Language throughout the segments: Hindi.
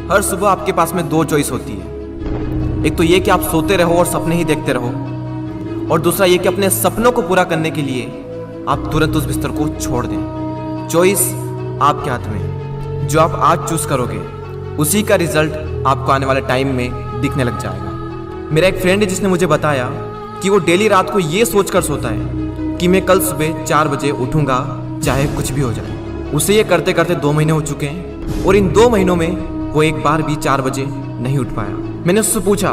हर सुबह आपके पास में दो चॉइस होती है। एक तो ये कि आप सोते रहो और सपने ही देखते रहो, और दूसरा ये कि अपने सपनों को पूरा करने के लिए आप तुरंत उस बिस्तर को छोड़ दें। चॉइस आपके हाथ में है। जो आप आज चूज करोगे उसी का रिजल्ट आपको आने वाले टाइम में दिखने लग जाएगा। मेरा एक फ्रेंड है जिसने मुझे बताया कि वो डेली रात को ये सोच कर सोता है कि मैं कल सुबह 4 बजे उठूंगा चाहे कुछ भी हो जाए। उसे ये करते करते 2 महीने हो चुके हैं और इन 2 महीनों में वो एक बार भी 4 बजे नहीं उठ पाया। मैंने उससे पूछा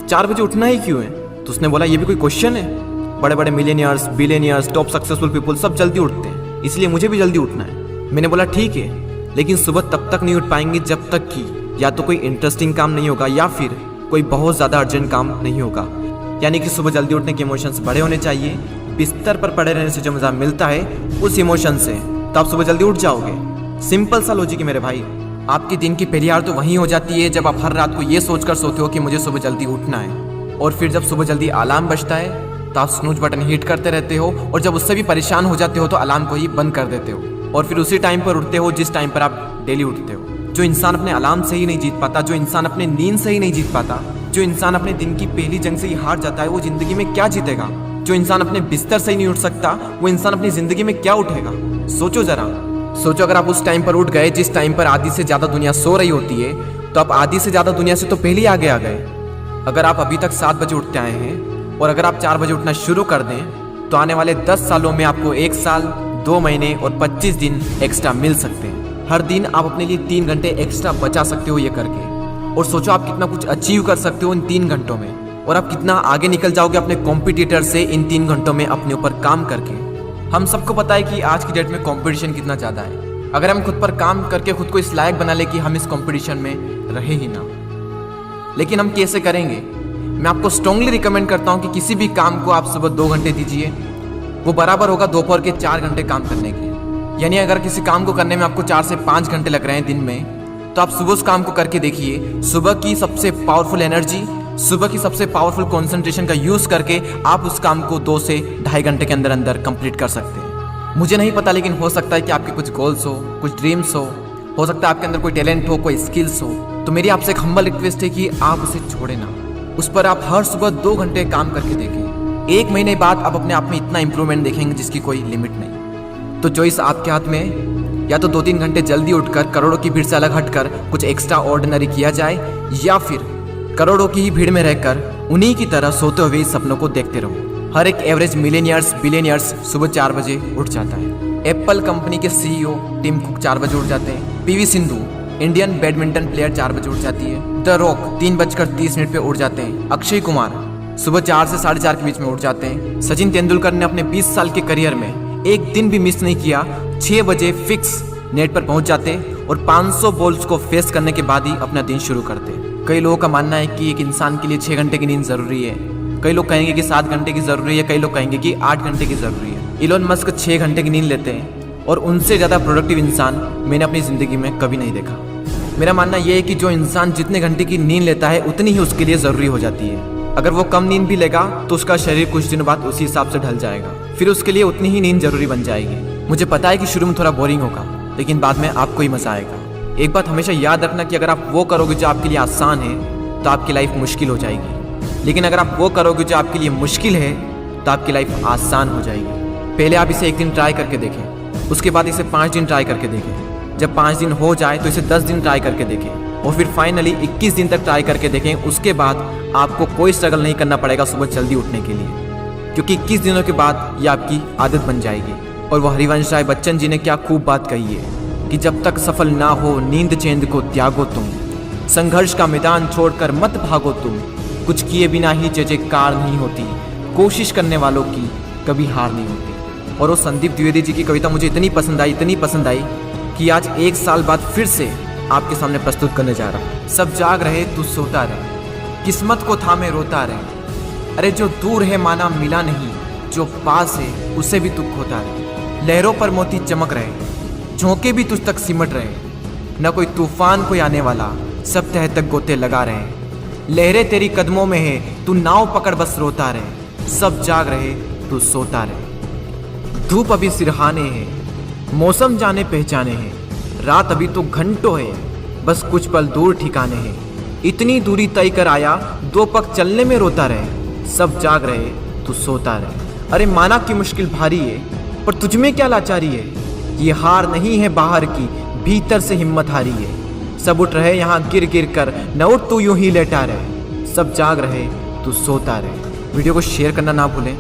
4 बजे उठना ही क्यों है, तो उसने बोला ये भी कोई क्वेश्चन है। बड़े बड़े millionaires, billionaires, top successful people सब जल्दी उठते हैं, इसलिए मुझे भी जल्दी उठना है। मैंने बोला ठीक है, लेकिन सुबह तब तक नहीं उठ पाएंगे जब तक कि या तो कोई इंटरेस्टिंग काम नहीं होगा या फिर कोई बहुत ज़्यादा अर्जेंट काम नहीं होगा। यानी कि सुबह जल्दी उठने के इमोशंस बड़े होने चाहिए। बिस्तर पर पड़े रहने से जो मज़ा मिलता है उस इमोशन से, तो आप सुबह जल्दी उठ जाओगे। सिंपल सा लॉजिक है मेरे भाई। आपकी दिन की पहली हार तो वहीं हो जाती है जब आप हर रात को ये सोचकर सोते हो कि मुझे सुबह जल्दी उठना है, और फिर जब सुबह जल्दी अलार्म बजता है तो आप स्नूज बटन हिट करते रहते हो, और जब उससे भी परेशान हो जाते हो तो अलार्म को ही बंद कर देते हो, और फिर उसी टाइम पर उठते हो जिस टाइम पर आप डेली उठते हो। जो इंसान अपने अलार्म से ही नहीं जीत पाता, जो इंसान अपने नींद से ही नहीं जीत पाता, जो इंसान अपने दिन की पहली जंग से ही हार जाता है, वो जिंदगी में क्या जीतेगा। जो इंसान अपने बिस्तर से ही नहीं उठ सकता, वो इंसान अपनी जिंदगी में क्या उठेगा। सोचो जरा, सोचो अगर आप उस टाइम पर उठ गए जिस टाइम पर आधी से ज्यादा दुनिया सो रही होती है, तो आप आधी से ज्यादा दुनिया से तो पहले ही आगे आ गए। अगर आप अभी तक 7 बजे उठते आए हैं और अगर आप 4 बजे उठना शुरू कर दें, तो आने वाले 10 सालों में आपको 1 साल, 2 महीने और 25 दिन एक्स्ट्रा मिल सकते हैं। हर दिन आप अपने लिए 3 घंटे एक्स्ट्रा बचा सकते हो ये करके। और सोचो आप कितना कुछ अचीव कर सकते हो इन 3 घंटों में, और आप कितना आगे निकल जाओगे अपने कॉम्पिटिटर से इन 3 घंटों में अपने ऊपर काम करके। हम सबको पता है कि आज की डेट में कंपटीशन कितना ज़्यादा है। अगर हम खुद पर काम करके खुद को इस लायक बना ले कि हम इस कंपटीशन में रहे ही ना, लेकिन हम कैसे करेंगे? मैं आपको स्ट्रांगली रिकमेंड करता हूं कि किसी भी काम को आप सुबह 2 घंटे दीजिए, वो बराबर होगा दोपहर के 4 घंटे काम करने के। यानी अगर किसी काम को करने में आपको 4 से 5 घंटे लग रहे हैं दिन में, तो आप सुबह उस काम को करके देखिए। सुबह की सबसे पावरफुल एनर्जी, सुबह की सबसे पावरफुल कंसंट्रेशन का यूज करके आप उस काम को 2 से ढाई घंटे के अंदर अंदर कंप्लीट कर सकते हैं। मुझे नहीं पता, लेकिन हो सकता है कि आपके कुछ गोल्स हो, कुछ ड्रीम्स हो सकता है आपके अंदर कोई टैलेंट हो, कोई स्किल्स हो। तो मेरी आपसे एक हम्बल रिक्वेस्ट है कि आप उसे छोड़े ना, उस पर आप हर सुबह 2 घंटे काम करके देखें। 1 महीने बाद आप अपने आप में इतना इंप्रूवमेंट देखेंगे जिसकी कोई लिमिट नहीं। तो चॉइस आपके हाथ में है, या तो 2-3 घंटे जल्दी उठकर करोड़ों की भीड़ से अलग हटकर कुछ एक्स्ट्रा ऑर्डिनरी किया जाए, या फिर करोड़ों की ही भीड़ में रहकर उन्हीं की तरह सोते हुए सपनों को देखते रहो। हर एक एवरेज मिलियनियर्स, बिलियनियर्स सुबह 4 बजे उठ जाता है। एप्पल कंपनी के CEO टिम कुक 4 बजे उठ जाते हैं। PV Sindhu Indian badminton player 4 बजे उठ जाती है। द रॉक 3:30 पे उठ जाते हैं। अक्षय कुमार सुबह 4 से 4:30 के बीच में उठ जाते हैं। सचिन तेंदुलकर ने अपने 20 साल के करियर में एक दिन भी मिस नहीं किया। 6 बजे फिक्स नेट पर पहुंच जाते और 500 बॉल्स को फेस करने के बाद ही अपना दिन शुरू करते। कई लोगों का मानना है कि एक इंसान के लिए 6 घंटे की नींद जरूरी है, कई लोग कहेंगे कि 7 घंटे की जरूरी है, कई लोग कहेंगे कि 8 घंटे की जरूरी है। इलोन मस्क 6 घंटे की नींद लेते हैं, और उनसे ज़्यादा प्रोडक्टिव इंसान मैंने अपनी ज़िंदगी में कभी नहीं देखा। मेरा मानना यह है कि जो इंसान जितने घंटे की नींद लेता है उतनी ही उसके लिए ज़रूरी हो जाती है। अगर वो कम नींद भी लेगा तो उसका शरीर कुछ दिनों बाद उसी हिसाब से ढल जाएगा, फिर उसके लिए उतनी ही नींद जरूरी बन जाएगी। मुझे पता है कि शुरू में थोड़ा बोरिंग होगा, लेकिन बाद में आपको ही मज़ा आएगा। एक बात हमेशा याद रखना कि अगर आप वो करोगे जो आपके लिए आसान है तो आपकी लाइफ मुश्किल हो जाएगी, लेकिन अगर आप वो करोगे जो आपके लिए मुश्किल है तो आपकी लाइफ आसान हो जाएगी। पहले आप इसे 1 दिन ट्राई करके देखें, उसके बाद इसे 5 दिन ट्राई करके देखें। जब 5 दिन हो जाए तो इसे 10 दिन ट्राई करके देखें, और फिर फाइनली 21 दिन तक ट्राई करके देखें। उसके बाद आपको कोई स्ट्रगल नहीं करना पड़ेगा सुबह जल्दी उठने के लिए, क्योंकि 21 दिनों के बाद ये आपकी आदत बन जाएगी। और वो हरिवंश राय बच्चन जी ने क्या खूब बात कही है कि जब तक सफल ना हो नींद चैन को त्यागो तुम, संघर्ष का मैदान छोड़कर मत भागो तुम, कुछ किए बिना ही जय जयकार नहीं होती, कोशिश करने वालों की कभी हार नहीं होती। और वो संदीप द्विवेदी जी की कविता मुझे इतनी पसंद आई कि आज 1 साल बाद फिर से आपके सामने प्रस्तुत करने जा रहा हूँ। सब जाग रहे तू सोता रहे, किस्मत को थामे रोता रहे, अरे जो दूर है माना मिला नहीं, जो पास है उसे भी तू खोता रहे। लहरों पर मोती चमक रहे, झोंके भी तुझ तक सिमट रहे, न कोई तूफान कोई आने वाला, सब तह तक गोते लगा रहे। लहरें तेरी कदमों में है, तू नाव पकड़ बस रोता रहे, सब जाग रहे तू सोता रहे। धूप अभी सिरहाने है, मौसम जाने पहचाने हैं, रात अभी तो घंटों है, बस कुछ पल दूर ठिकाने हैं। इतनी दूरी तय कर आया, 2 पग चलने में रोता रहे। सब जाग रहे, तू सोता रहे। अरे माना कि मुश्किल भारी है, पर तुझमें क्या लाचारी है। ये हार नहीं है बाहर की, भीतर से हिम्मत हारी है। सब उठ रहे यहाँ गिर गिर कर, न उठ तू यूं ही लेटा रहे। सब जाग रहे, तू सोता रहे। वीडियो को शेयर करना ना भूलें,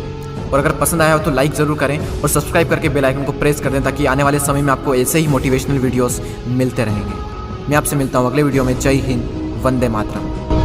और अगर पसंद आया हो तो लाइक ज़रूर करें और सब्सक्राइब करके बेल आइकन को प्रेस कर दें, ताकि आने वाले समय में आपको ऐसे ही मोटिवेशनल वीडियोस मिलते रहेंगे। मैं आपसे मिलता हूँ अगले वीडियो में। जय हिंद, वंदे मातरम।